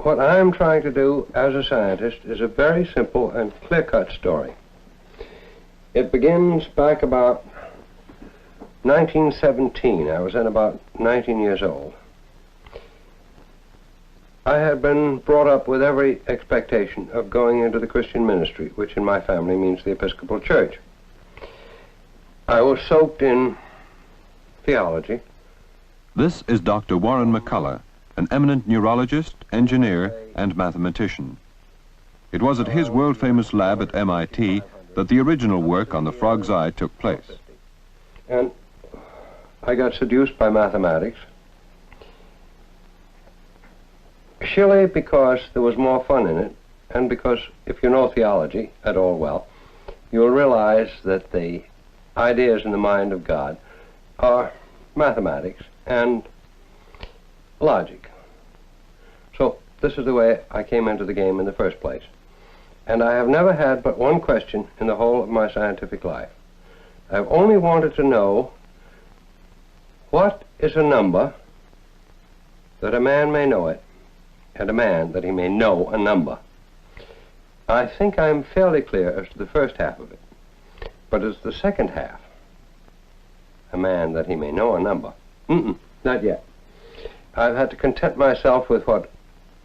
what I'm trying to do as a scientist is a very simple and clear-cut story. It begins back about 1917. I was then about 19 years old. I had been brought up with every expectation of going into the Christian ministry, which in my family means the Episcopal Church. I was soaked in theology. This is Dr. Warren McCulloch, an eminent neurologist, engineer, and mathematician. It was at his world-famous lab at MIT that the original work on the frog's eye took place. And I got seduced by mathematics, surely because there was more fun in it, and because if you know theology at all well, you'll realize that the ideas in the mind of God are mathematics and logic. So this is the way I came into the game in the first place. And I have never had but one question in the whole of my scientific life. I've only wanted to know, what is a number that a man may know it, and a man that he may know a number? I think I'm fairly clear as to the first half of it, but as the second half, a man that he may know a number, not yet. I've had to content myself with what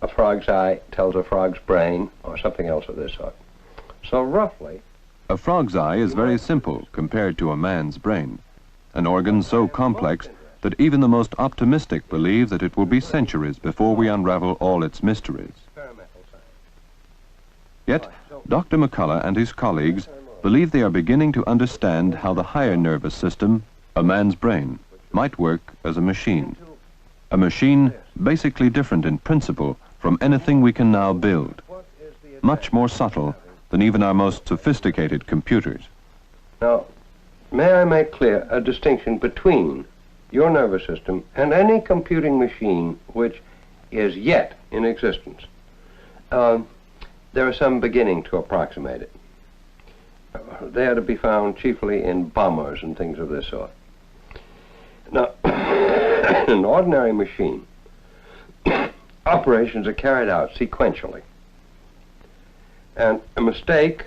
a frog's eye tells a frog's brain, or something else of this sort. So roughly... A frog's eye is very simple compared to a man's brain, an organ so complex that even the most optimistic believe that it will be centuries before we unravel all its mysteries. Yet, Dr. McCulloch and his colleagues believe they are beginning to understand how the higher nervous system, a man's brain, might work as a machine. A machine basically different in principle from anything we can now build, much more subtle than even our most sophisticated computers. Now, may I make clear a distinction between your nervous system and any computing machine which is yet in existence? There is some beginning to approximate it. They are to be found chiefly in bombers and things of this sort. Now, an ordinary machine, operations are carried out sequentially. And a mistake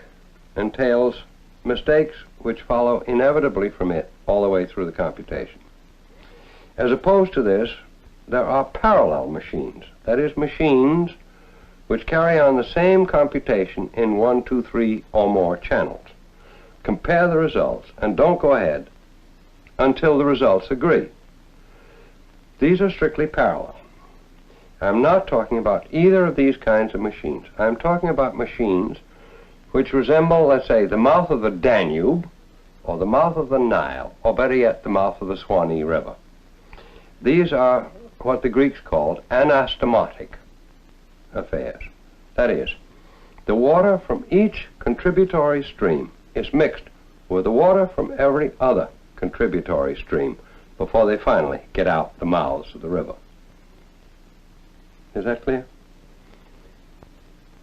entails mistakes which follow inevitably from it all the way through the computation. As opposed to this, there are parallel machines. That is, machines which carry on the same computation in 1, 2, 3 or more channels. Compare the results and don't go ahead until the results agree. These are strictly parallel. I'm not talking about either of these kinds of machines. I'm talking about machines which resemble, let's say, the mouth of the Danube, or the mouth of the Nile, or better yet, the mouth of the Swanee River. These are what the Greeks called anastomotic affairs. That is, the water from each contributory stream is mixed with the water from every other contributory stream before they finally get out the mouths of the river. Is that clear?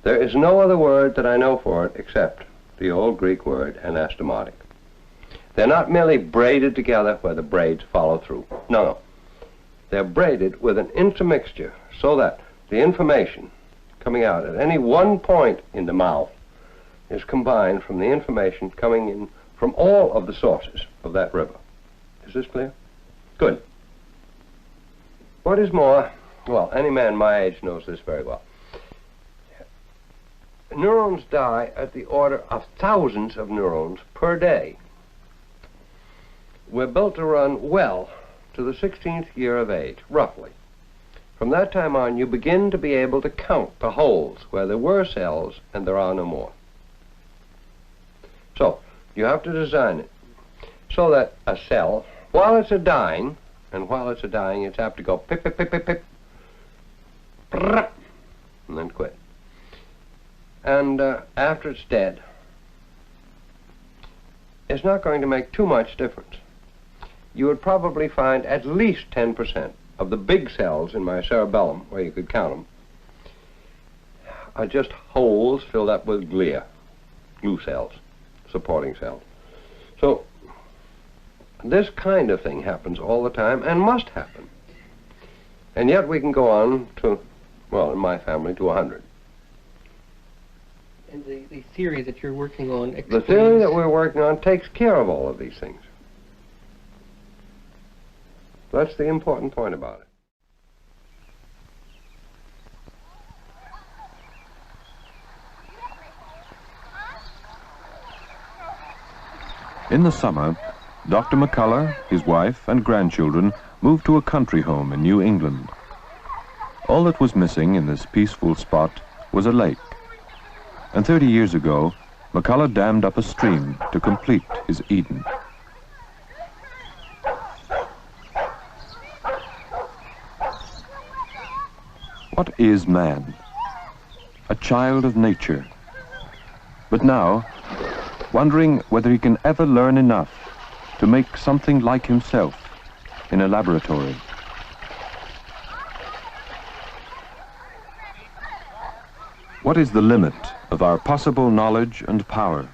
There is no other word that I know for it except the old Greek word anastomotic. They're not merely braided together where the braids follow through. No. They're braided with an intermixture so that the information coming out at any one point in the mouth is combined from the information coming in from all of the sources of that river. Is this clear? Good. What is more, well, any man my age knows this very well. Neurons die at the order of thousands of neurons per day. We're built to run well to the 16th year of age, roughly. From that time on, you begin to be able to count the holes where there were cells and there are no more. So, you have to design it so that a cell, while it's a-dying, it's apt to go pip, pip, pip, pip, pip, prrrr, and then quit. And after it's dead, it's not going to make too much difference. You would probably find at least 10% of the big cells in my cerebellum, where you could count them, are just holes filled up with glue cells, supporting cells. So this kind of thing happens all the time and must happen. And yet we can go on to Well, in my family, to 100. And the theory that you're working on explains... The theory that we're working on takes care of all of these things. That's the important point about it. In the summer, Dr. McCulloch, his wife, and grandchildren moved to a country home in New England. All that was missing in this peaceful spot was a lake. And 30 years ago, McCulloch dammed up a stream to complete his Eden. What is man? A child of nature. But now, wondering whether he can ever learn enough to make something like himself in a laboratory. What is the limit of our possible knowledge and power?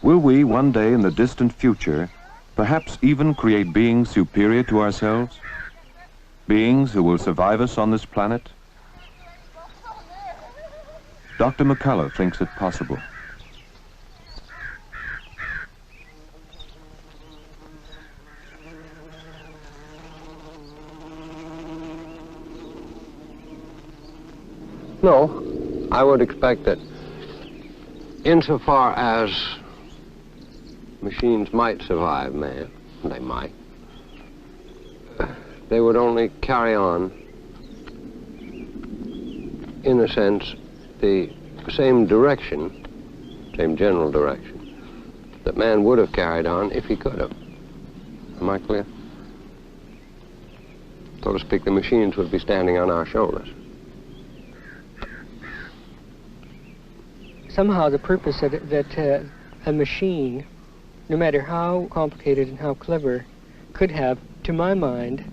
Will we one day in the distant future perhaps even create beings superior to ourselves? Beings who will survive us on this planet? Dr. McCulloch thinks it possible. No, I would expect that insofar as machines might survive man, and they might, they would only carry on, in a sense, the same direction, same general direction, that man would have carried on if he could have. Am I clear? So to speak, the machines would be standing on our shoulders. Somehow the purpose that a machine, no matter how complicated and how clever, could have, to my mind,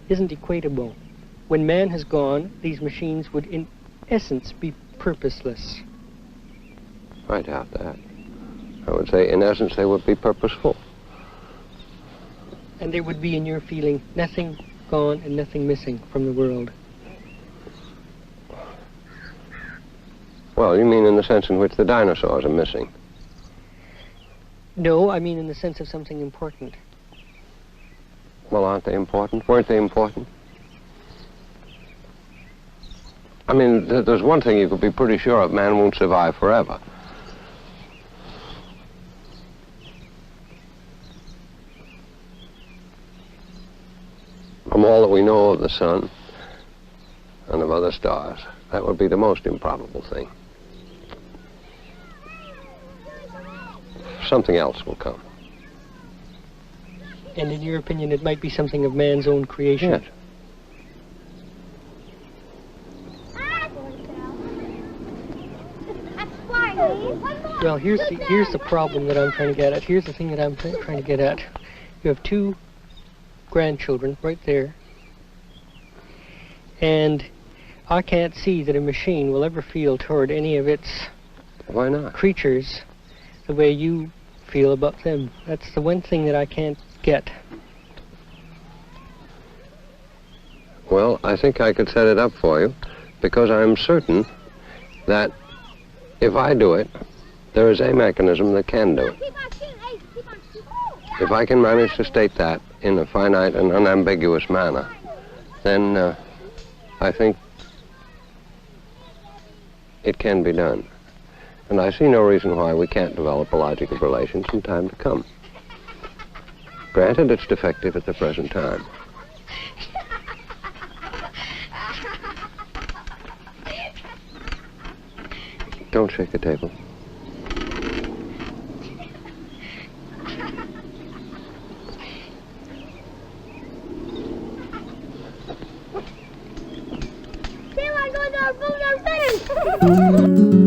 isn't equatable. When man has gone, these machines would in essence be purposeless. I doubt that. I would say, in essence, they would be purposeful. And there would be, in your feeling, nothing gone and nothing missing from the world. Well, you mean in the sense in which the dinosaurs are missing? No, I mean in the sense of something important. Well, aren't they important? Weren't they important? I mean, there's one thing you could be pretty sure of: man won't survive forever. From all that we know of the sun and of other stars, that would be the most improbable thing. Something else will come. And in your opinion, it might be something of man's own creation? Yes. Well, here's the problem that I'm trying to get at. Here's the thing that I'm trying to get at. You have two grandchildren right there, and I can't see that a machine will ever feel toward any of its Why not? creatures the way you feel about them. That's the one thing that I can't get. Well, I think I could set it up for you, because I'm certain that if I do it, there is a mechanism that can do it. If I can manage to state that in a finite and unambiguous manner, then I think it can be done. And I see no reason why we can't develop a logical relation some time to come. Granted, it's defective at the present time. Don't shake the table. Say, I'm going to our